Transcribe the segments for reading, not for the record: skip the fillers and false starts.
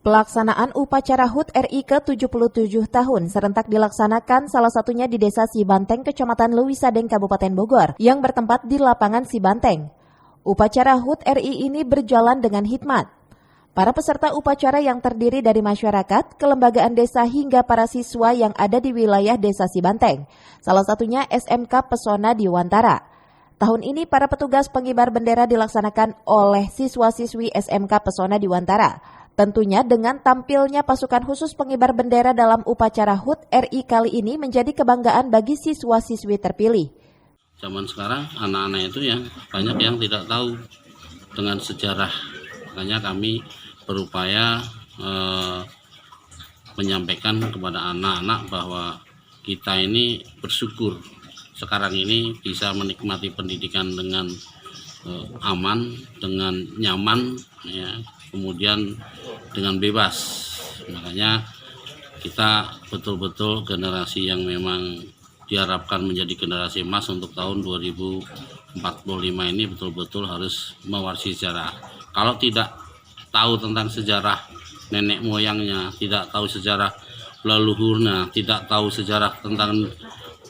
Pelaksanaan upacara HUT RI ke-77 tahun serentak dilaksanakan salah satunya di Desa Sibanteng, Kecamatan Lewisadeng, Kabupaten Bogor, yang bertempat di lapangan Sibanteng. Upacara HUT RI ini berjalan dengan hikmat. Para peserta upacara yang terdiri dari masyarakat, kelembagaan desa hingga para siswa yang ada di wilayah Desa Sibanteng, salah satunya SMK Pesona di Wantara. Tahun ini para petugas pengibar bendera dilaksanakan oleh siswa-siswi SMK Pesona di Wantara. Tentunya dengan tampilnya pasukan khusus pengibar bendera dalam upacara HUT RI kali ini menjadi kebanggaan bagi siswa-siswi terpilih. Zaman sekarang anak-anak itu yang banyak yang tidak tahu dengan sejarah. Makanya kami berupaya menyampaikan kepada anak-anak bahwa kita ini bersyukur sekarang ini bisa menikmati pendidikan dengan aman, dengan nyaman, ya, kemudian dengan bebas. Makanya kita betul-betul generasi yang memang diharapkan menjadi generasi emas untuk tahun 2045 ini betul-betul harus mewarisi sejarah. Kalau tidak tahu tentang sejarah nenek moyangnya, tidak tahu sejarah leluhurnya, tidak tahu sejarah tentang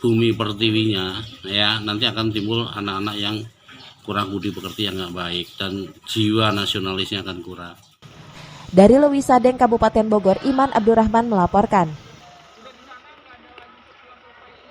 bumi pertiwinya, ya nanti akan timbul anak-anak yang kurang budi pekerti, yang nggak baik, dan jiwa nasionalisnya akan kurang. Dari Lewisadeng, Kabupaten Bogor, Iman Abdurrahman melaporkan.